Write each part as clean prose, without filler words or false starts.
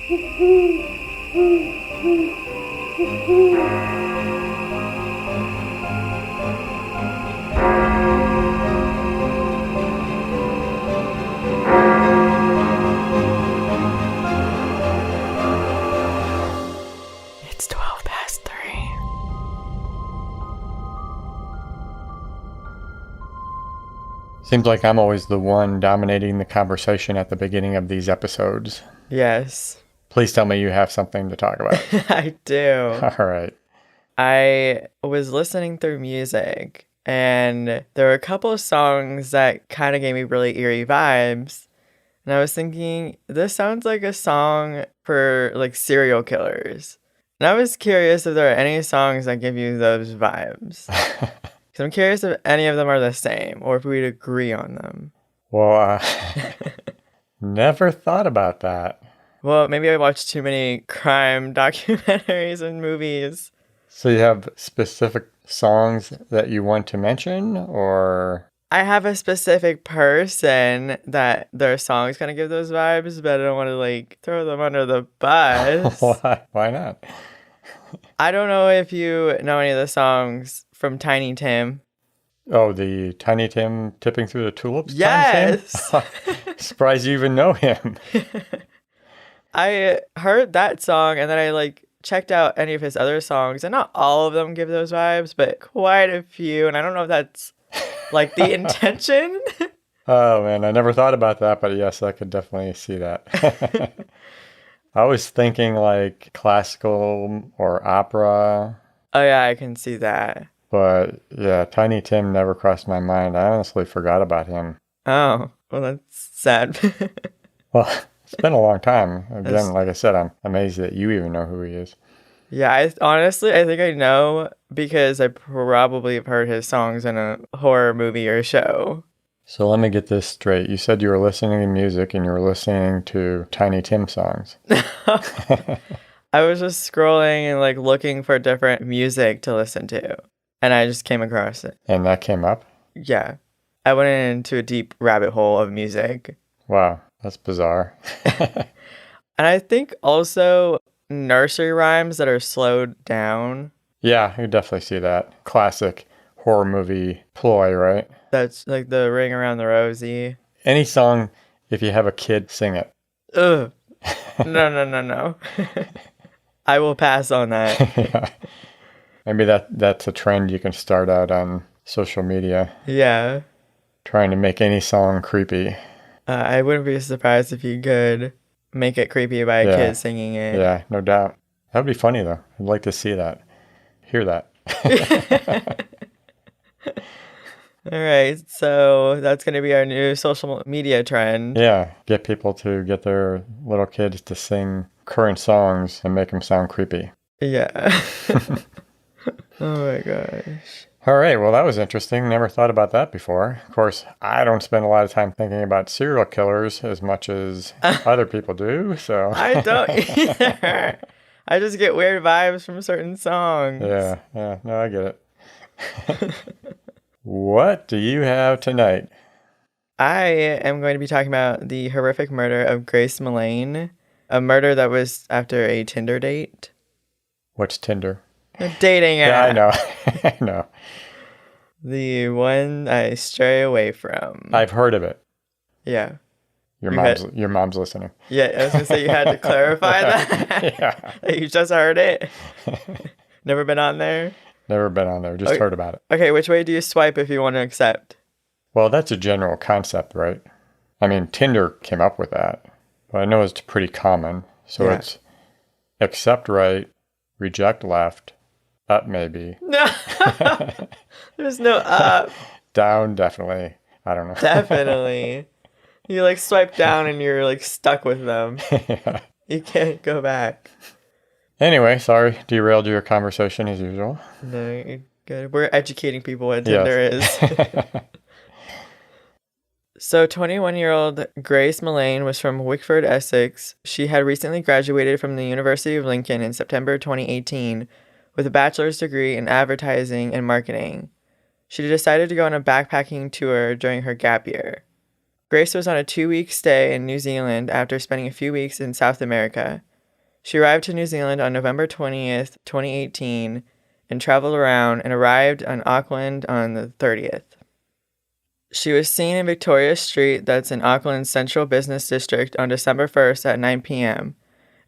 It's 12 past 3. Seems like I'm always the one dominating the conversation at the beginning of these episodes. Yes. Please tell me you have something to talk about. I do. All right. I was listening through music, and there were a couple of songs that kind of gave me really eerie vibes. And I was thinking, this sounds like a song for like serial killers. And I was curious if there are any songs that give you those vibes. Because I'm curious if any of them are the same or if we'd agree on them. Well, never thought about that. Well, maybe I watched too many crime documentaries and movies. So you have specific songs that you want to mention, or? I have a specific person that their song's gonna give those vibes, but I don't want to like throw them under the bus. Why not? I don't know if you know any of the songs from Tiny Tim. Oh, the Tiny Tim Tipping Through the Tulips? Yes! Surprised you even know him. I heard that song and then I like checked out any of his other songs, and not all of them give those vibes, but quite a few, and I don't know if that's like the intention. Oh man, I never thought about that, but yes, I could definitely see that. I was thinking like classical or opera. Oh yeah, I can see that. But yeah, Tiny Tim never crossed my mind. I honestly forgot about him. Oh, well that's sad. Well, it's been a long time. Again, like I said, I'm amazed that you even know who he is. Yeah, I think I know because I probably have heard his songs in a horror movie or show. So let me get this straight. You said you were listening to music and you were listening to Tiny Tim songs. I was just scrolling and like looking for different music to listen to, and I just came across it. And that came up? Yeah. I went into a deep rabbit hole of music. Wow, that's bizarre. And I think also nursery rhymes that are slowed down. Yeah, you definitely see that. Classic horror movie ploy, right? That's like the Ring Around the Rosie. Any song, if you have a kid, sing it. Ugh. No. I will pass on that. Yeah. Maybe that's a trend you can start out on social media. Yeah. Trying to make any song creepy. I wouldn't be surprised if you could make it creepy by a kid singing it. Yeah, no doubt. That would be funny, though. I'd like to see that. Hear that. All right, so that's going to be our new social media trend. Yeah, get people to get their little kids to sing current songs and make them sound creepy. Yeah. Oh my gosh. All right, well, that was interesting. Never thought about that before. Of course, I don't spend a lot of time thinking about serial killers as much as other people do, so. I don't either. I just get weird vibes from certain songs. Yeah, no, I get it. What do you have tonight? I am going to be talking about the horrific murder of Grace Millane, a murder that was after a Tinder date. What's Tinder? A dating app. Yeah, I know. I know. The one I stray away from. I've heard of it. Yeah. Your mom's listening. Yeah, I was going to say you had to clarify that. Yeah. You just heard it. Never been on there? Never been on there. Just heard about it. Okay, which way do you swipe if you want to accept? Well, that's a general concept, right? I mean, Tinder came up with that, but I know it's pretty common. So it's accept right, reject left, up maybe. No. There's no up. Down, definitely. I don't know. Definitely. You like swipe down and you're like stuck with them. Yeah. You can't go back. Anyway, sorry, derailed your conversation as usual. No, you're good. We're educating people what Tinder is. So 21-year-old Grace Millane was from Wickford, Essex. She had recently graduated from the University of Lincoln in September 2018 with a bachelor's degree in advertising and marketing. She decided to go on a backpacking tour during her gap year. Grace was on a 2-week stay in New Zealand after spending a few weeks in South America. She arrived to New Zealand on November 20th, 2018, and traveled around and arrived on Auckland on the 30th. She was seen in Victoria Street, that's in Auckland's central business district, on December 1st at 9 p.m.,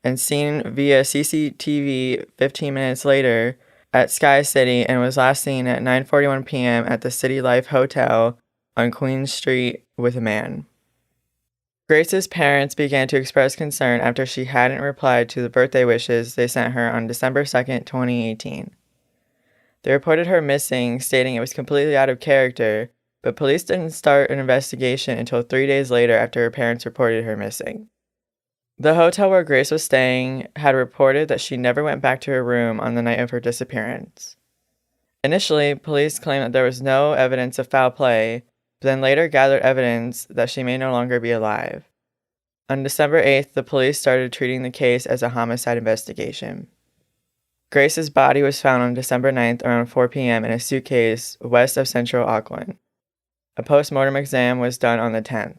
and seen via CCTV 15 minutes later at Sky City, and was last seen at 9:41 p.m. at the City Life Hotel on Queen Street with a man. Grace's parents began to express concern after she hadn't replied to the birthday wishes they sent her on December 2nd, 2018. They reported her missing, stating it was completely out of character, but police didn't start an investigation until 3 days later after her parents reported her missing. The hotel where Grace was staying had reported that she never went back to her room on the night of her disappearance. Initially, police claimed that there was no evidence of foul play, but then later gathered evidence that she may no longer be alive. On December 8th, the police started treating the case as a homicide investigation. Grace's body was found on December 9th around 4 p.m. in a suitcase west of central Auckland. A post-mortem exam was done on the 10th.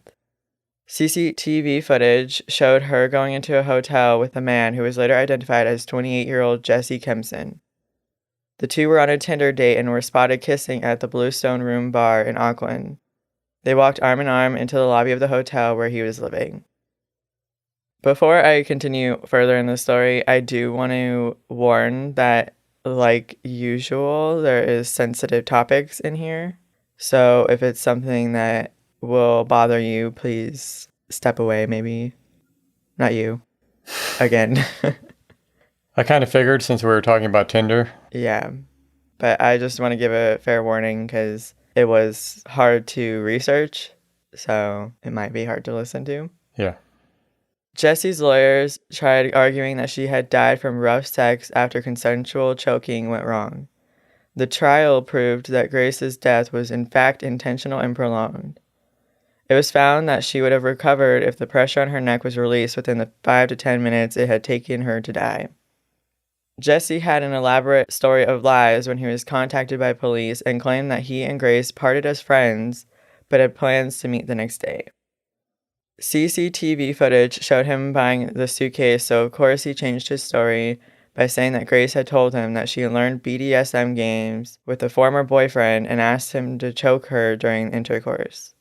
CCTV footage showed her going into a hotel with a man who was later identified as 28-year-old Jesse Kempson. The two were on a Tinder date and were spotted kissing at the Bluestone Room bar in Auckland. They walked arm in arm into the lobby of the hotel where he was living. Before I continue further in the story, I do want to warn that, like usual, there is sensitive topics in here. So if it's something that will bother you, please step away, maybe. Not you. Again. I kind of figured since we were talking about Tinder. Yeah. But I just want to give a fair warning because it was hard to research, so it might be hard to listen to. Yeah. Jesse's lawyers tried arguing that she had died from rough sex after consensual choking went wrong. The trial proved that Grace's death was in fact intentional and prolonged. It was found that she would have recovered if the pressure on her neck was released within the 5 to 10 minutes it had taken her to die. Jesse had an elaborate story of lies when he was contacted by police and claimed that he and Grace parted as friends, but had plans to meet the next day. CCTV footage showed him buying the suitcase, so of course he changed his story by saying that Grace had told him that she learned BDSM games with a former boyfriend and asked him to choke her during intercourse.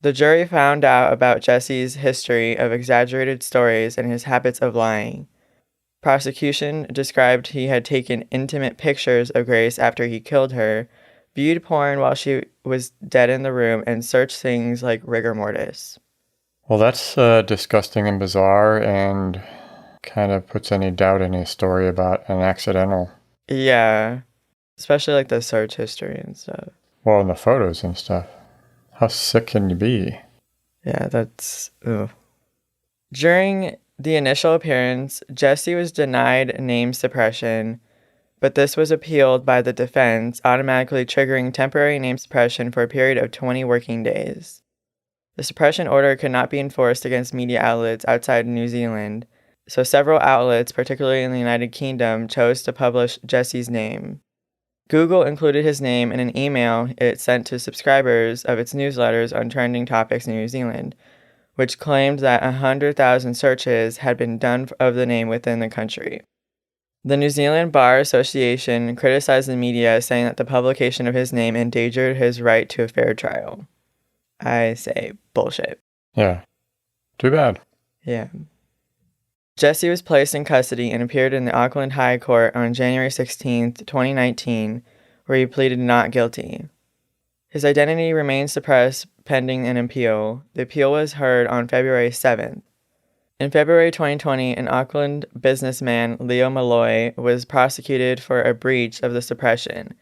The jury found out about Jesse's history of exaggerated stories and his habits of lying. Prosecution described he had taken intimate pictures of Grace after he killed her, viewed porn while she was dead in the room, and searched things like rigor mortis. Well, that's disgusting and bizarre and kind of puts any doubt in his story about an accidental. Yeah, especially like the search history and stuff. Well, and the photos and stuff. How sick can you be? Yeah, that's... Ugh. During the initial appearance, Jesse was denied name suppression, but this was appealed by the defense, automatically triggering temporary name suppression for a period of 20 working days. The suppression order could not be enforced against media outlets outside New Zealand, so several outlets, particularly in the United Kingdom, chose to publish Jesse's name. Google included his name in an email it sent to subscribers of its newsletters on trending topics in New Zealand, which claimed that 100,000 searches had been done of the name within the country. The New Zealand Bar Association criticized the media, saying that the publication of his name endangered his right to a fair trial. I say bullshit. Yeah. Too bad. Yeah. Jesse was placed in custody and appeared in the Auckland High Court on January 16, 2019, where he pleaded not guilty. His identity remained suppressed pending an appeal. The appeal was heard on February 7th. In February 2020, an Auckland businessman, Leo Malloy, was prosecuted for a breach of the suppression.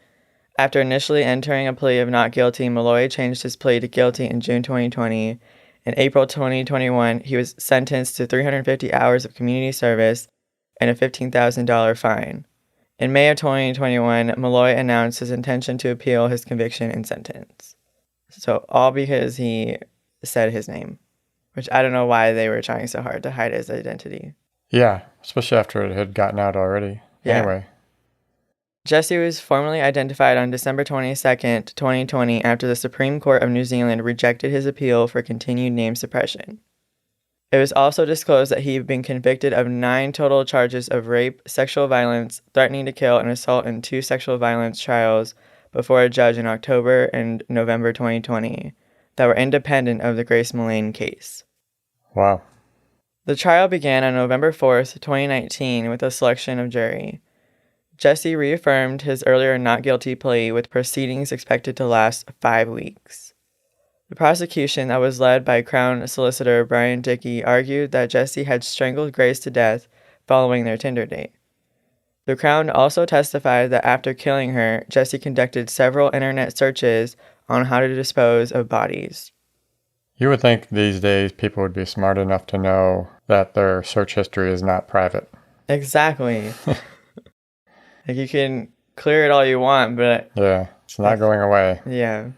After initially entering a plea of not guilty, Malloy changed his plea to guilty in June 2020. In April 2021, he was sentenced to 350 hours of community service and a $15,000 fine. In May of 2021, Malloy announced his intention to appeal his conviction and sentence. So all because he said his name, which I don't know why they were trying so hard to hide his identity. Yeah, especially after it had gotten out already. Yeah. Anyway. Jesse was formally identified on December 22nd, 2020, after the Supreme Court of New Zealand rejected his appeal for continued name suppression. It was also disclosed that he had been convicted of 9 total charges of rape, sexual violence, threatening to kill, and assault in 2 sexual violence trials before a judge in October and November 2020 that were independent of the Grace Millane case. Wow. The trial began on November 4th, 2019 with a selection of jury. Jesse reaffirmed his earlier not guilty plea with proceedings expected to last 5 weeks. The prosecution that was led by Crown Solicitor Brian Dickey argued that Jesse had strangled Grace to death following their Tinder date. The Crown also testified that after killing her, Jesse conducted several internet searches on how to dispose of bodies. You would think these days people would be smart enough to know that their search history is not private. Exactly. Like, you can clear it all you want, but... Yeah, it's not going away. Yeah.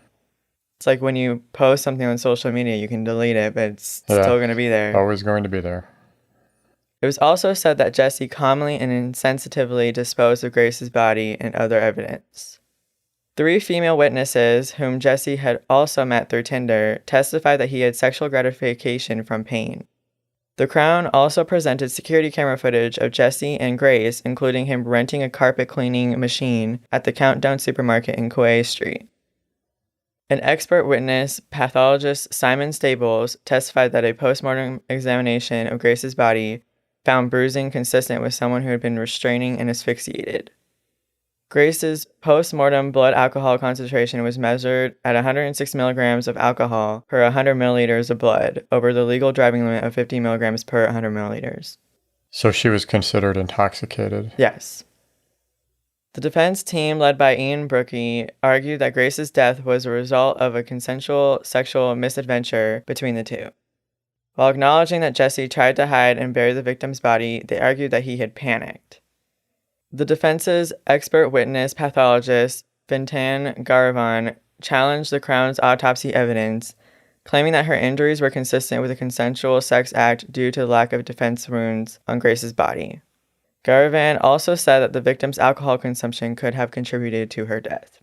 It's like when you post something on social media, you can delete it, but it's still going to be there. Always going to be there. It was also said that Jesse calmly and insensitively disposed of Grace's body and other evidence. 3 female witnesses, whom Jesse had also met through Tinder, testified that he had sexual gratification from pain. The Crown also presented security camera footage of Jesse and Grace, including him renting a carpet cleaning machine at the Countdown supermarket in Kauai Street. An expert witness, pathologist Simon Stables, testified that a postmortem examination of Grace's body found bruising consistent with someone who had been restraining and asphyxiated. Grace's post-mortem blood alcohol concentration was measured at 106 milligrams of alcohol per 100 milliliters of blood, over the legal driving limit of 50 milligrams per 100 milliliters. So she was considered intoxicated? Yes. The defense team, led by Ian Brookie, argued that Grace's death was a result of a consensual sexual misadventure between the two. While acknowledging that Jesse tried to hide and bury the victim's body, they argued that he had panicked. The defense's expert witness pathologist, Fintan Garavan, challenged the Crown's autopsy evidence, claiming that her injuries were consistent with a consensual sex act due to the lack of defense wounds on Grace's body. Garavan also said that the victim's alcohol consumption could have contributed to her death.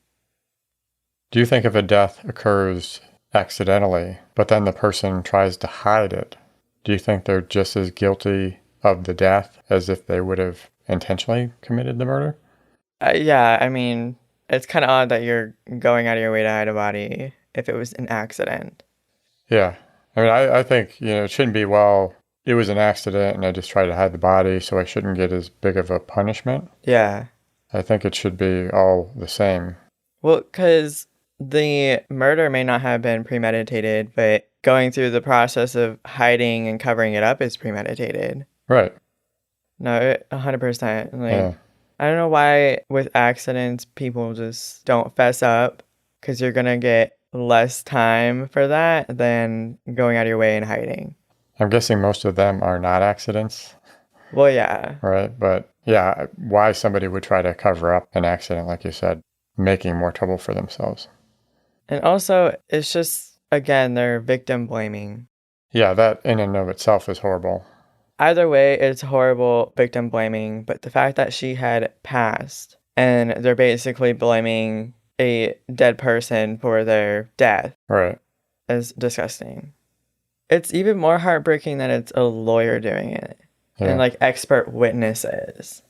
Do you think if a death occurs accidentally, but then the person tries to hide it, do you think they're just as guilty of the death as if they would have intentionally committed the murder? Yeah, I mean, it's kind of odd that you're going out of your way to hide a body if it was an accident. Yeah. I mean, I think, it shouldn't be, well, it was an accident and I just tried to hide the body, so I shouldn't get as big of a punishment. Yeah. I think it should be all the same. Well, because the murder may not have been premeditated, but going through the process of hiding and covering it up is premeditated. Right. No, 100%. Yeah. I don't know why with accidents people just don't fess up, because you're going to get less time for that than going out of your way and hiding. I'm guessing most of them are not accidents. Well, yeah. Right. But yeah, why somebody would try to cover up an accident, like you said, making more trouble for themselves. And also, it's just, again, they're victim blaming. Yeah, that in and of itself is horrible. Either way, it's horrible victim blaming, but the fact that she had passed and they're basically blaming a dead person for their death, right, is disgusting. It's even more heartbreaking that it's a lawyer doing it and expert witnesses.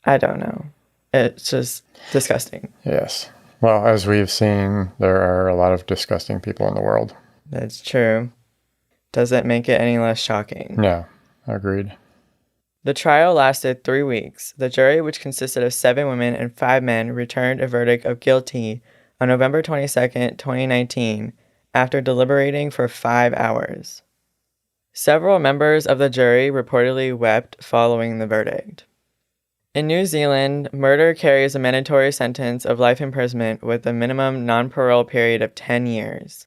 I don't know. It's just disgusting. Yes. Well, as we've seen, there are a lot of disgusting people in the world. That's true. Doesn't make it any less shocking. No. Agreed. The trial lasted 3 weeks. The jury, which consisted of 7 women and 5 men, returned a verdict of guilty on November 22nd, 2019, after deliberating for 5 hours. Several members of the jury reportedly wept following the verdict. In New Zealand, murder carries a mandatory sentence of life imprisonment with a minimum non-parole period of 10 years.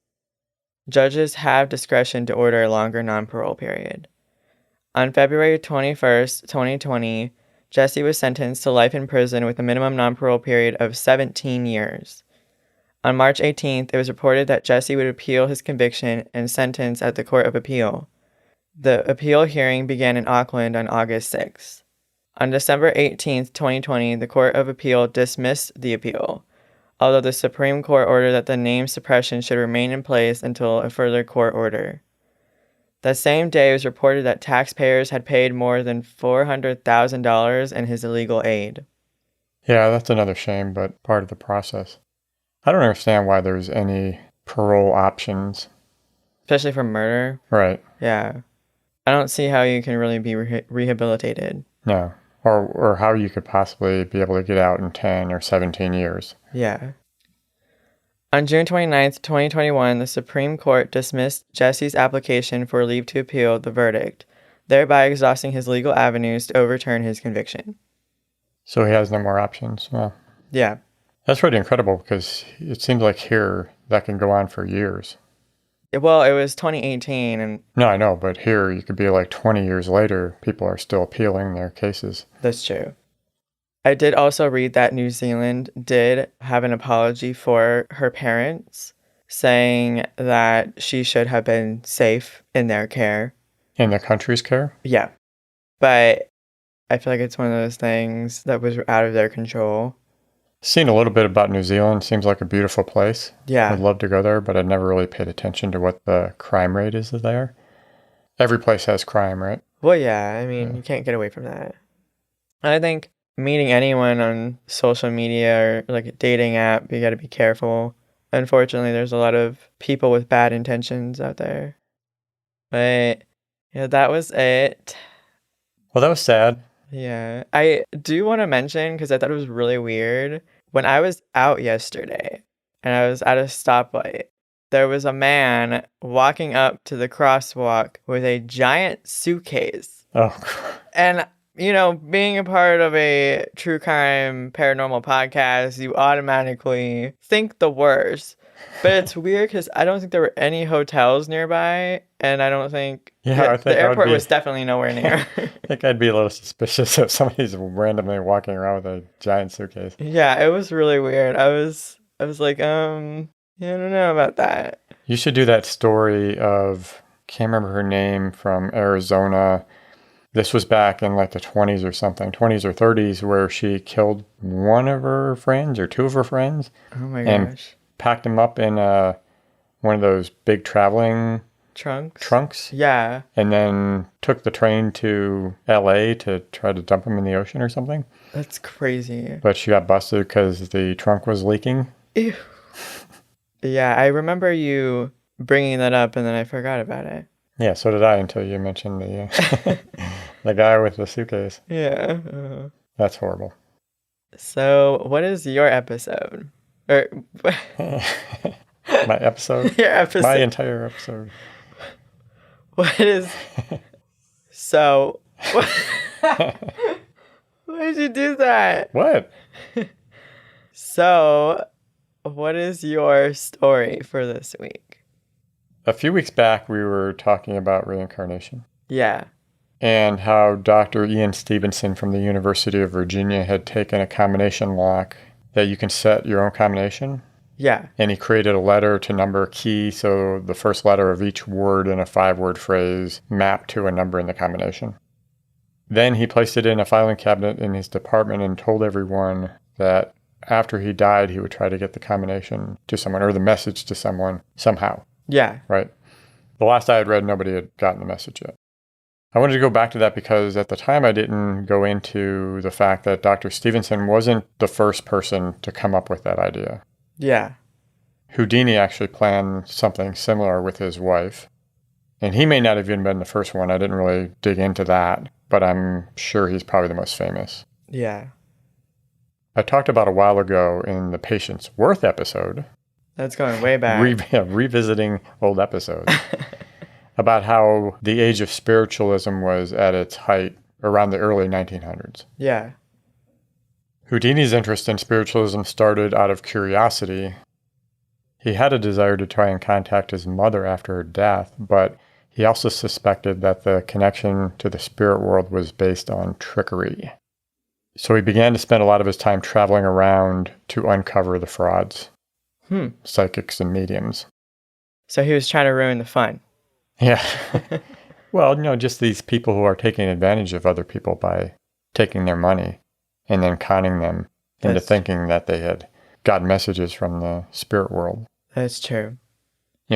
Judges have discretion to order a longer non-parole period. On February 21st, 2020, Jesse was sentenced to life in prison with a minimum non-parole period of 17 years. On March 18th, it was reported that Jesse would appeal his conviction and sentence at the Court of Appeal. The appeal hearing began in Auckland on August 6th. On December 18th, 2020, the Court of Appeal dismissed the appeal, although the Supreme Court ordered that the name suppression should remain in place until a further court order. That same day, it was reported that taxpayers had paid more than $400,000 in his illegal aid. Yeah, that's another shame, but part of the process. I don't understand why there's any parole options. Especially for murder. Right. Yeah. I don't see how you can really be rehabilitated. No. Or how you could possibly be able to get out in 10 or 17 years. Yeah. On June 29th, 2021, the Supreme Court dismissed Jesse's application for leave to appeal the verdict, thereby exhausting his legal avenues to overturn his conviction. So he has no more options. Well, yeah. That's pretty incredible because it seems like here that can go on for years. Well, it was 2018 and... No, I know, but here you could be like 20 years later, people are still appealing their cases. That's true. I did also read that New Zealand did have an apology for her parents, saying that she should have been safe in their care. In the country's care? Yeah. But I feel like it's one of those things that was out of their control. Seen a little bit about New Zealand. Seems like a beautiful place. Yeah. I'd love to go there, but I'd never really paid attention to what the crime rate is there. Every place has crime, right? Well, yeah. I mean, you can't get away from that. I think meeting anyone on social media or like a dating app, you got to be careful. Unfortunately, there's a lot of people with bad intentions out there. But yeah, that was it. Well, that was sad. Yeah. I do want to mention, because I thought it was really weird, when I was out yesterday and I was at a stoplight, there was a man walking up to the crosswalk with a giant suitcase. Oh. And, you know, being a part of a true crime paranormal podcast, you automatically think the worst. But it's weird because I don't think there were any hotels nearby, and I don't think... Yeah, I think the airport was definitely nowhere near. I think I'd be a little suspicious if somebody's randomly walking around with a giant suitcase. Yeah, it was really weird. I was like, yeah, I don't know about that. You should do that story of, can't remember her name, from Arizona. This was back in like the 20s or something, 20s or 30s, where she killed one of her friends or two of her friends. Oh my and gosh. Packed them up in one of those big traveling trunks. Yeah. And then took the train to LA to try to dump them in the ocean or something. That's crazy. But she got busted because the trunk was leaking. Ew. Yeah, I remember you bringing that up and then I forgot about it. Yeah, so did I until you mentioned the the guy with the suitcase. Yeah. That's horrible. So, what is your episode? Or My episode? Your episode. My entire episode. What is... So... Why did you do that? What? So, what is your story for this week? A few weeks back, we were talking about reincarnation. Yeah. And how Dr. Ian Stevenson from the University of Virginia had taken a combination lock that you can set your own combination. Yeah. And he created a letter to number key, so the first letter of each word in a 5-word phrase mapped to a number in the combination. Then he placed it in a filing cabinet in his department and told everyone that after he died, he would try to get the combination to someone, or the message to someone, somehow. Yeah. Right? The last I had read, nobody had gotten the message yet. I wanted to go back to that because at the time I didn't go into the fact that Dr. Stevenson wasn't the first person to come up with that idea. Yeah. Houdini actually planned something similar with his wife. And he may not have even been the first one. I didn't really dig into that, but I'm sure he's probably the most famous. Yeah. I talked about a while ago in the Patience Worth episode. That's going way back. Revisiting old episodes. About how the age of spiritualism was at its height around the early 1900s. Yeah. Houdini's interest in spiritualism started out of curiosity. He had a desire to try and contact his mother after her death, but he also suspected that the connection to the spirit world was based on trickery. So he began to spend a lot of his time traveling around to uncover the frauds, psychics and mediums. So he was trying to ruin the fun. Yeah. Well, just these people who are taking advantage of other people by taking their money and then conning them into thinking that they had got messages from the spirit world. That's true.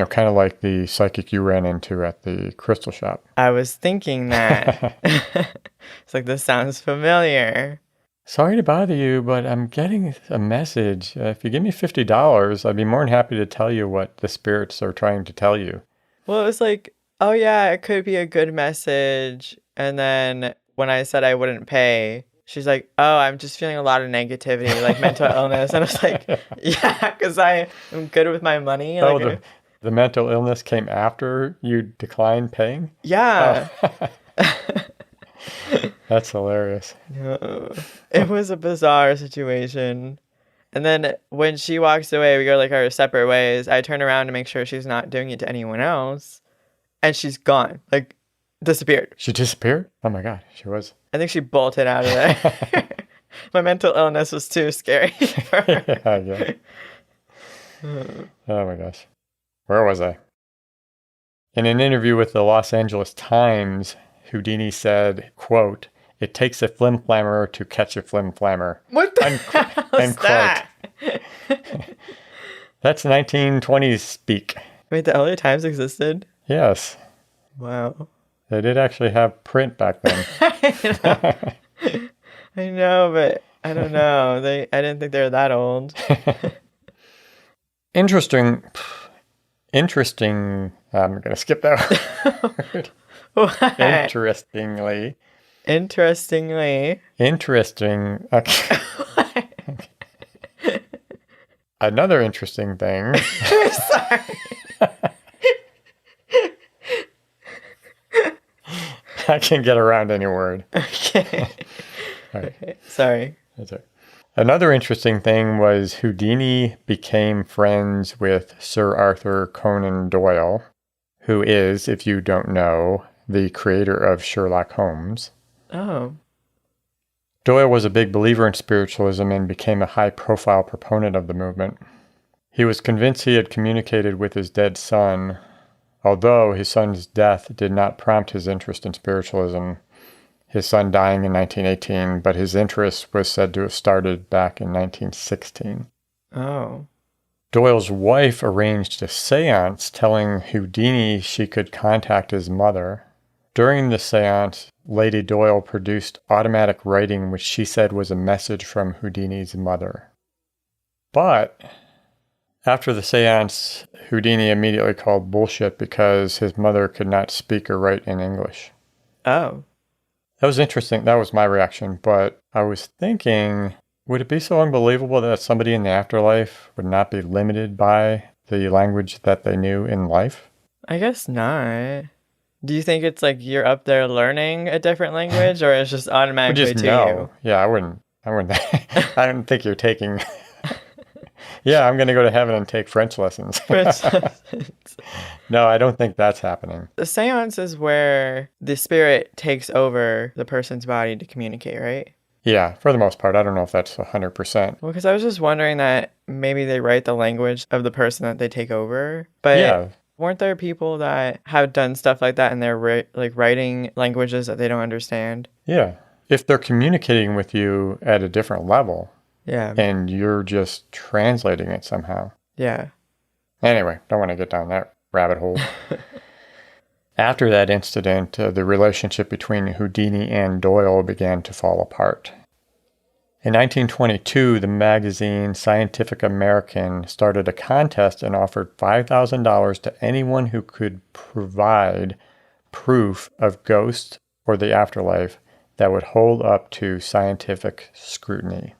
kind of like the psychic you ran into at the crystal shop. I was thinking that. It's like, this sounds familiar. Sorry to bother you, but I'm getting a message. If you give me $50, I'd be more than happy to tell you what the spirits are trying to tell you. Well, it was like, oh yeah, it could be a good message. And then when I said I wouldn't pay, she's like, oh, I'm just feeling a lot of negativity, like mental illness. And I was like, yeah, because I am good with my money. Oh, Like, the mental illness came after you declined paying? yeah. Oh. That's hilarious. No, it was a bizarre situation. And then when she walks away, we go like our separate ways. I turn around to make sure she's not doing it to anyone else. And she's gone, like disappeared. She disappeared? Oh my God, she was. I think she bolted out of there. My mental illness was too scary for her. Yeah. Oh my gosh. Where was I? In an interview with the Los Angeles Times, Houdini said, quote, "It takes a flim-flammer to catch a flim-flammer." What the hell is that? That's 1920s speak. Wait, the LA Times existed? Yes. Wow. They did actually have print back then. I know, but I don't know. I didn't think they were that old. Interesting. I'm going to skip that word. What? Interesting. Okay. Another interesting thing. Sorry. I can get around any word. Okay. All right. Okay. Sorry. That's right. Another interesting thing was Houdini became friends with Sir Arthur Conan Doyle, who is, if you don't know, the creator of Sherlock Holmes. Oh. Doyle was a big believer in spiritualism and became a high-profile proponent of the movement. He was convinced he had communicated with his dead son, although his son's death did not prompt his interest in spiritualism, his son dying in 1918, but his interest was said to have started back in 1916. Oh. Doyle's wife arranged a seance telling Houdini she could contact his mother. During the seance, Lady Doyle produced automatic writing which she said was a message from Houdini's mother. But after the seance, Houdini immediately called bullshit because his mother could not speak or write in English. Oh. That was interesting. That was my reaction. But I was thinking, would it be so unbelievable that somebody in the afterlife would not be limited by the language that they knew in life? I guess not. Do you think it's like you're up there learning a different language, or it's just automatically just to know. Yeah, I wouldn't. I don't think you're taking. Yeah, I'm going to go to heaven and take French lessons. No, I don't think that's happening. The seance is where the spirit takes over the person's body to communicate, right? Yeah, for the most part. I don't know if that's 100%. Well, because I was just wondering that maybe they write the language of the person that they take over. But yeah. Weren't there people that have done stuff like that and they're writing languages that they don't understand? Yeah. If they're communicating with you at a different level. Yeah. And you're just translating it somehow. Yeah. Anyway, don't want to get down that rabbit hole. After that incident, the relationship between Houdini and Doyle began to fall apart. In 1922, the magazine Scientific American started a contest and offered $5,000 to anyone who could provide proof of ghosts or the afterlife that would hold up to scientific scrutiny.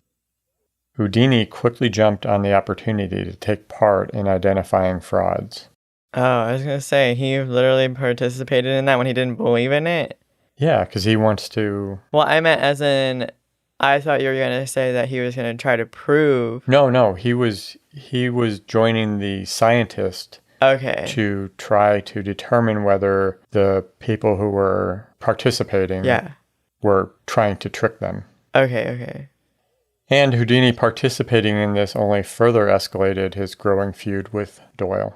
Houdini quickly jumped on the opportunity to take part in identifying frauds. Oh, I was going to say, he literally participated in that when he didn't believe in it? Yeah, because he wants to... Well, I meant as in... I thought you were going to say that he was going to try to prove... No, he was joining the scientist to try to determine whether the people who were participating were trying to trick them. Okay. And Houdini participating in this only further escalated his growing feud with Doyle.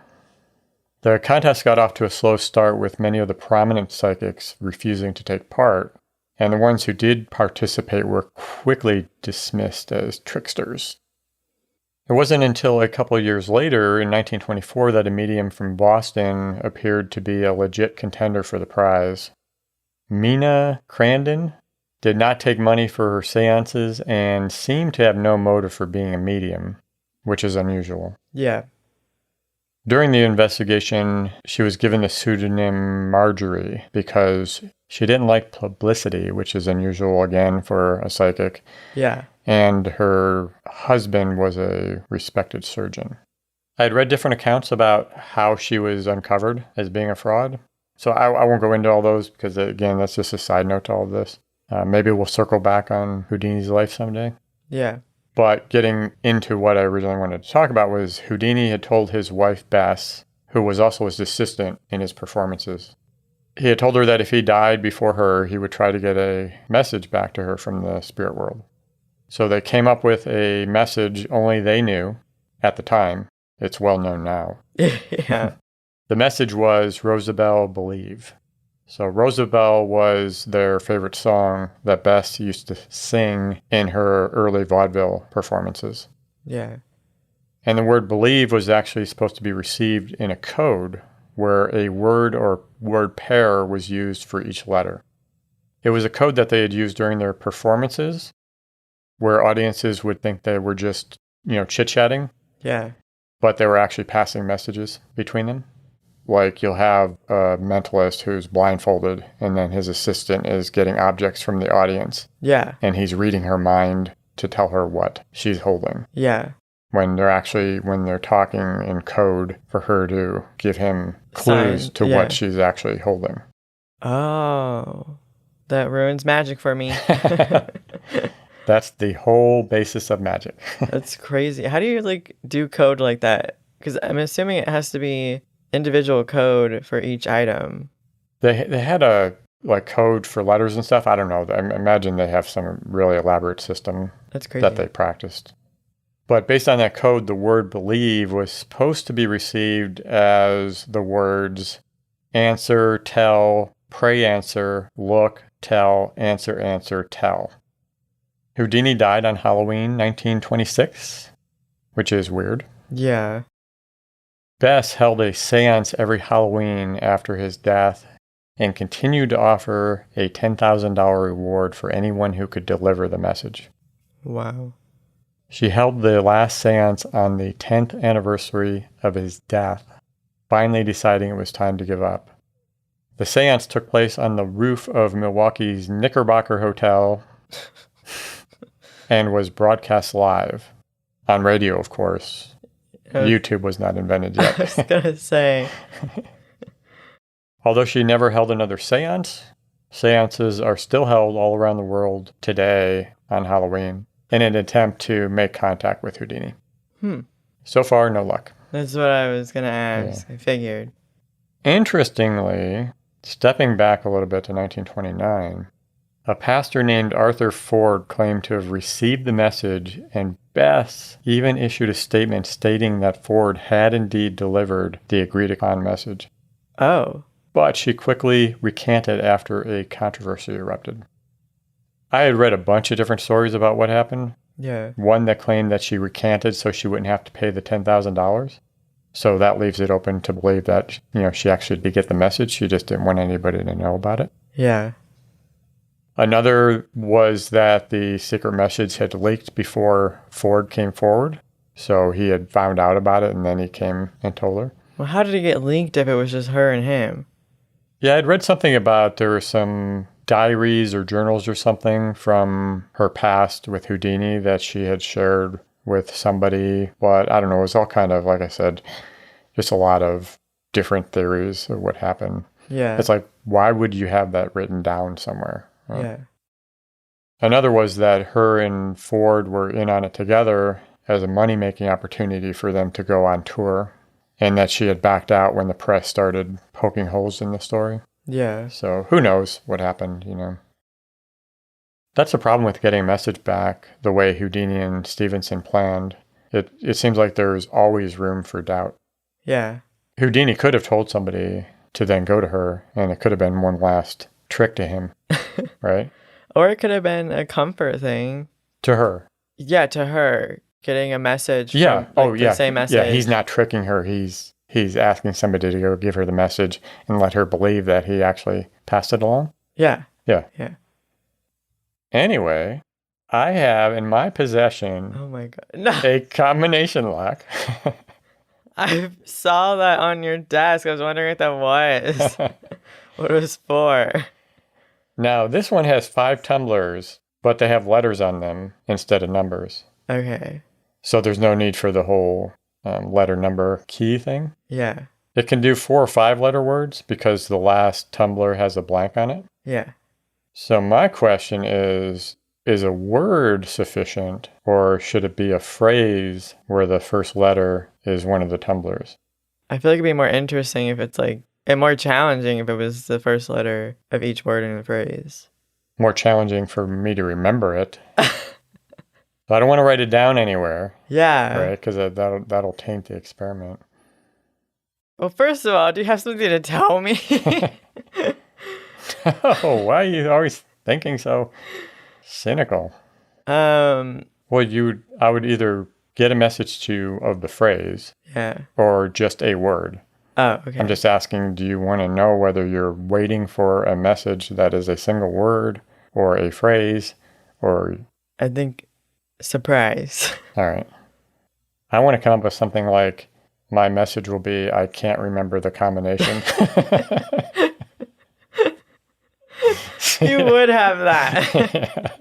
The contest got off to a slow start with many of the prominent psychics refusing to take part. And the ones who did participate were quickly dismissed as tricksters. It wasn't until a couple of years later, in 1924, that a medium from Boston appeared to be a legit contender for the prize. Mina Crandon did not take money for her seances and seemed to have no motive for being a medium, which is unusual. Yeah. During the investigation, she was given the pseudonym Marjorie because she didn't like publicity, which is unusual again for a psychic. Yeah. And her husband was a respected surgeon. I had read different accounts about how she was uncovered as being a fraud. So I won't go into all those because, again, that's just a side note to all of this. Maybe we'll circle back on Houdini's life someday. Yeah. But getting into what I originally wanted to talk about was Houdini had told his wife, Bess, who was also his assistant in his performances. He had told her that if he died before her, he would try to get a message back to her from the spirit world. So they came up with a message only they knew at the time. It's well known now. Yeah. The message was Rosabelle Believe. So Rosabelle was their favorite song that Bess used to sing in her early vaudeville performances. Yeah. And the word believe was actually supposed to be received in a code where a word or word pair was used for each letter. It was a code that they had used during their performances where audiences would think they were just, chit-chatting. Yeah. But they were actually passing messages between them. Like you'll have a mentalist who's blindfolded and then his assistant is getting objects from the audience. Yeah. And he's reading her mind to tell her what she's holding. Yeah. When they're talking in code for her to give him clues to what she's actually holding. Oh, that ruins magic for me. That's the whole basis of magic. That's crazy. How do you do code like that? Because I'm assuming it has to be individual code for each item. They had a code for letters and stuff. I don't know. I imagine they have some really elaborate system. That's crazy. That they practiced. But based on that code, the word believe was supposed to be received as the words answer, tell, pray, answer, look, tell, answer, tell. Houdini died on Halloween 1926, which is weird. Yeah. Bess held a seance every Halloween after his death and continued to offer a $10,000 reward for anyone who could deliver the message. Wow. She held the last seance on the 10th anniversary of his death, finally deciding it was time to give up. The seance took place on the roof of Milwaukee's Knickerbocker Hotel and was broadcast live on radio, of course. YouTube was not invented yet. I was going to say. Although she never held another seance, seances are still held all around the world today on Halloween in an attempt to make contact with Houdini. So far, no luck. That's what I was going to ask. Yeah. I figured. Interestingly, stepping back a little bit to 1929, a pastor named Arthur Ford claimed to have received the message, and Bess even issued a statement stating that Ford had indeed delivered the agreed-upon message. Oh. But she quickly recanted after a controversy erupted. I had read a bunch of different stories about what happened. Yeah. One that claimed that she recanted so she wouldn't have to pay the $10,000. So that leaves it open to believe that, she actually did get the message. She just didn't want anybody to know about it. Yeah. Another was that the secret message had leaked before Ford came forward. So he had found out about it and then he came and told her. Well, how did it get leaked if it was just her and him? Yeah, I'd read something about there were some diaries or journals or something from her past with Houdini that she had shared with somebody. But I don't know, it was all kind of, like I said, just a lot of different theories of what happened. Yeah. It's like, why would you have that written down somewhere? Yeah. Another was that her and Ford were in on it together as a money-making opportunity for them to go on tour, and that she had backed out when the press started poking holes in the story. Yeah. So who knows what happened, That's the problem with getting a message back the way Houdini and Stevenson planned. It seems like there's always room for doubt. Yeah. Houdini could have told somebody to then go to her, and it could have been one last trick to him, right? Or it could have been a comfort thing. To her. Yeah, to her. getting a message Yeah. from Oh, like the yeah. same Yeah, he's message. not tricking her. He's asking somebody to go give her the message and let her believe that he actually passed it along. Yeah. Yeah. Yeah. Anyway, I have in my possession Oh my God. No. a combination lock. I saw that on your desk. I was wondering what that was. What it was for. Now, this one has 5 tumblers, but they have letters on them instead of numbers. Okay. So there's no need for the whole letter number key thing. Yeah. It can do 4 or 5 letter words because the last tumbler has a blank on it. Yeah. So my question is a word sufficient, or should it be a phrase where the first letter is one of the tumblers? I feel like it'd be more interesting if it's like, and more challenging if it was the first letter of each word in the phrase. More challenging for me to remember it. So I don't want to write it down anywhere, Yeah. right? Because that'll taint the experiment. Well, first of all, do you have something to tell me? Oh, why are you always thinking so cynical? Um, Well, I would either get a message to you of the phrase yeah. or just a word. Oh, okay. I'm just asking, do you want to know whether you're waiting for a message that is a single word or a phrase or... I think surprise. All right. I want to come up with something like, my message will be, I can't remember the combination. You would have that.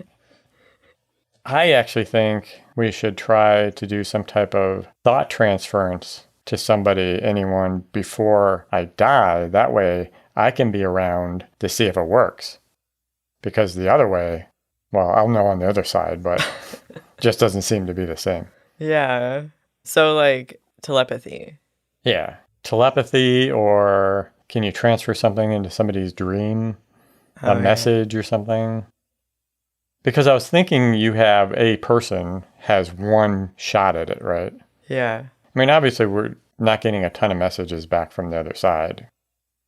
I actually think we should try to do some type of thought transference to somebody, anyone, before I die. That way I can be around to see if it works. Because the other way, well, I'll know on the other side, but just doesn't seem to be the same. Yeah. So like telepathy. Yeah. Telepathy, or can you transfer something into somebody's dream? A message or something? Because I was thinking you have a person has one shot at it, right? Yeah. I mean, obviously, we're not getting a ton of messages back from the other side.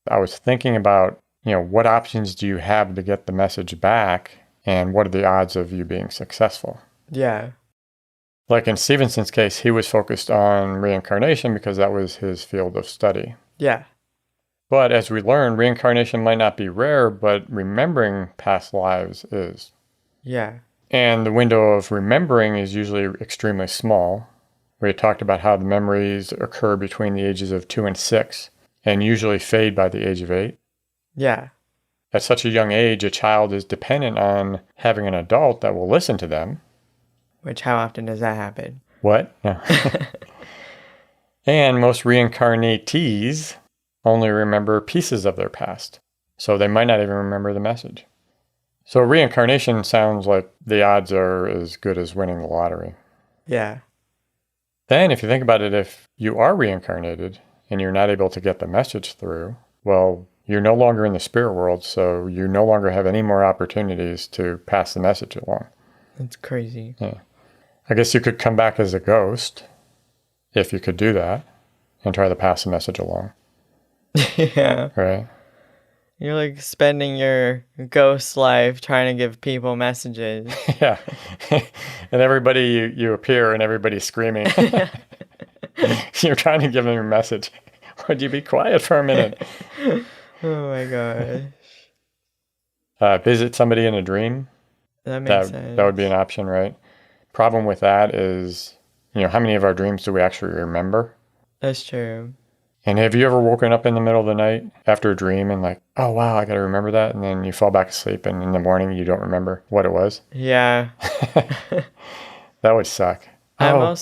I was thinking about, what options do you have to get the message back, and what are the odds of you being successful? Yeah. Like in Stevenson's case, he was focused on reincarnation because that was his field of study. Yeah. But as we learned, reincarnation might not be rare, but remembering past lives is. Yeah. And the window of remembering is usually extremely small. We had talked about how the memories occur between the ages of 2 and 6 and usually fade by the age of 8. Yeah. At such a young age, a child is dependent on having an adult that will listen to them. Which, how often does that happen? What? No. And most reincarnatees only remember pieces of their past, so they might not even remember the message. So reincarnation sounds like the odds are as good as winning the lottery. Yeah. Then if you think about it, if you are reincarnated and you're not able to get the message through, well, you're no longer in the spirit world, so you no longer have any more opportunities to pass the message along. That's crazy. Yeah. I guess you could come back as a ghost, if you could do that, and try to pass the message along. Yeah. Right? You're like spending your ghost life trying to give people messages. Yeah. And everybody, you appear and everybody's screaming. You're trying to give them your message. Would you be quiet for a minute? Oh my gosh. Visit somebody in a dream. That makes sense. That would be an option, right? Problem with that is, how many of our dreams do we actually remember? That's true. And have you ever woken up in the middle of the night after a dream and like, oh wow, I got to remember that, and then you fall back asleep and in the morning you don't remember what it was? Yeah. That would suck. I'm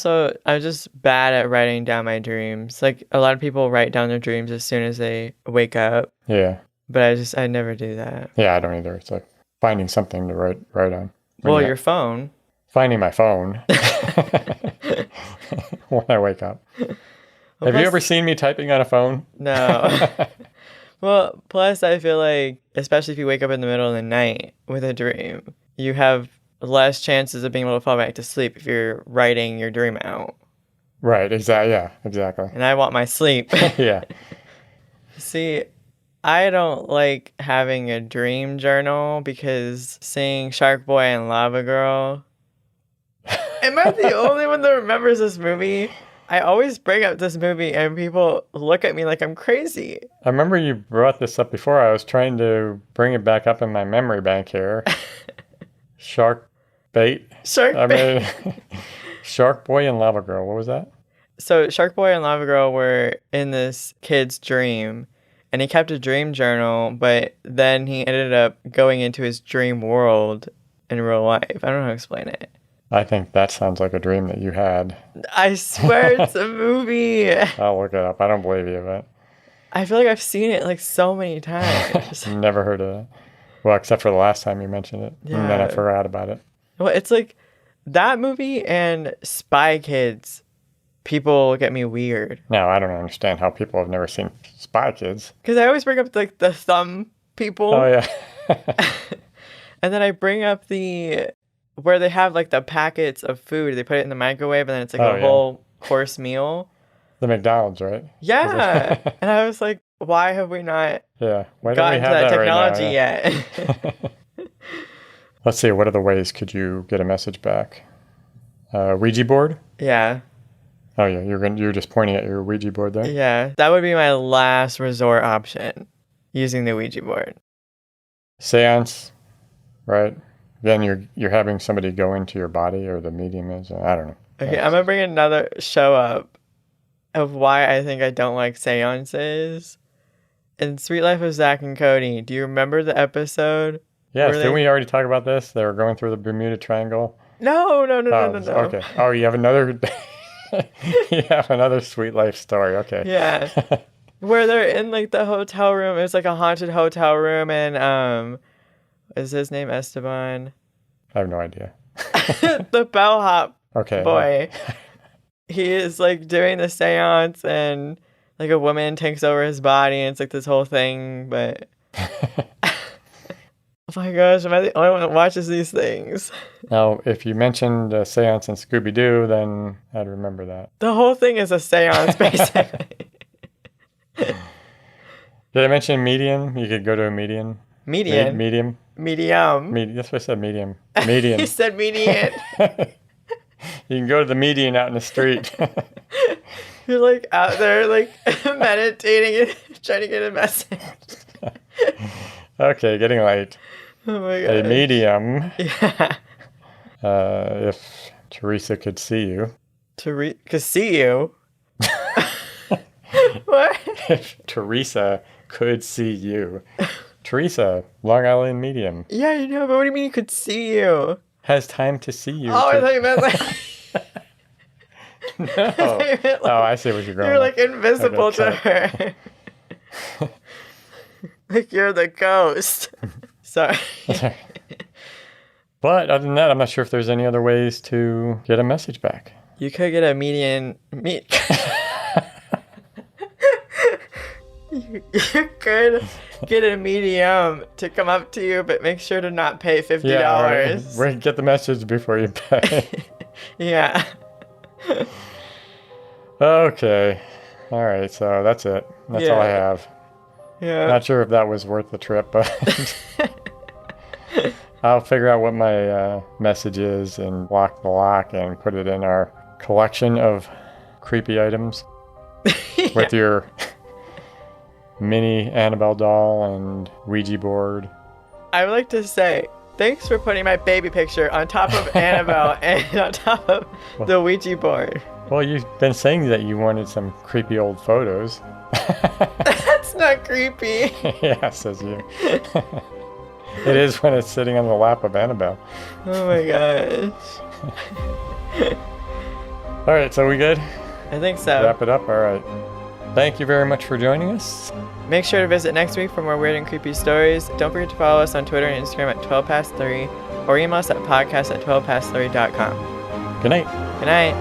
just bad at writing down my dreams. Like a lot of people write down their dreams as soon as they wake up. Yeah. But I never do that. Yeah, I don't either. It's like finding something to write on. Well, your phone. Finding my phone when I wake up. Have you ever seen me typing on a phone? No. Well, plus I feel like, especially if you wake up in the middle of the night with a dream, you have less chances of being able to fall back to sleep if you're writing your dream out. Right, exactly. Yeah, exactly. And I want my sleep. Yeah. See, I don't like having a dream journal because seeing Shark Boy and Lava Girl Am I the only one that remembers this movie? I always bring up this movie and people look at me like I'm crazy. I remember you brought this up before. I was trying to bring it back up in my memory bank here. Shark bait. Shark Boy and Lava Girl. What was that? So Shark Boy and Lava Girl were in this kid's dream, and he kept a dream journal, but then he ended up going into his dream world in real life. I don't know how to explain it. I think that sounds like a dream that you had. I swear it's a movie. I'll look it up. I don't believe you, but I feel like I've seen it like so many times. Never heard of it. Well, except for the last time you mentioned it. Yeah. And then I forgot about it. Well, it's like that movie and Spy Kids. People get me weird. Now, I don't understand how people have never seen Spy Kids. Because I always bring up like the thumb people. Oh, yeah. And then I bring up where they have like the packets of food. They put it in the microwave and then it's like a whole course meal. The McDonald's, right? Yeah. And I was like, why have we not Why gotten to that technology yet? Let's see. What other ways could you get a message back? Ouija board? Yeah. Oh, yeah. You're just pointing at your Ouija board there? Yeah. That would be my last resort option, using the Ouija board. Seance, right? Then you're having somebody go into your body, or the medium is. I don't know. Okay, I'm going to bring another show up of why I think I don't like seances. In Sweet Life of Zach and Cody, do you remember the episode? Yes, didn't we already talk about this? They were going through the Bermuda Triangle. No. Okay. Oh, you have another. You have another Sweet Life story. Okay. Yeah, where they're in like the hotel room. It's like a haunted hotel room, and is his name Esteban? I have no idea. The bellhop boy. Yeah. He is like doing the seance, and like a woman takes over his body, and it's like this whole thing, but. Oh my gosh, am I the only one that watches these things? Now, if you mentioned a seance in Scooby-Doo, then I'd remember that. The whole thing is a seance, basically. Did I mention medium? You could go to a medium. Medium? Medium. Medium. That's what I said, medium. Median. You said median. You can go to the median out in the street. You're like out there, like meditating and trying to get a message. Okay, getting late. Oh my god. A medium. Yeah. If Teresa could see you. Could see you? What? If Teresa could see you. Teresa, Long Island medium. Yeah, you know, but what do you mean you could see you? Has time to see you. Oh, I thought you meant like... No. Oh, I see what you're going You're like invisible to her. Like you're the ghost. Sorry. But other than that, I'm not sure if there's any other ways to get a message back. You could get a You could get a medium to come up to you, but make sure to not pay $50. Yeah, right. Get the message before you pay. Yeah. Okay. All right. So that's it. That's all I have. Yeah. Not sure if that was worth the trip, but I'll figure out what my message is and lock the lock and put it in our collection of creepy items with your mini Annabelle doll and Ouija board. I would like to say thanks for putting my baby picture on top of Annabelle and on top of the Ouija board. Well, you've been saying that you wanted some creepy old photos. That's not creepy. Yeah, says you. It is when it's sitting on the lap of Annabelle. Oh my gosh. All right, so we good? I think so. Wrap it up? All right. Thank you very much for joining us. Make sure to visit next week for more weird and creepy stories. Don't forget to follow us on Twitter and Instagram at 12past3 or email us at podcast@12past3.com. Good night. Good night.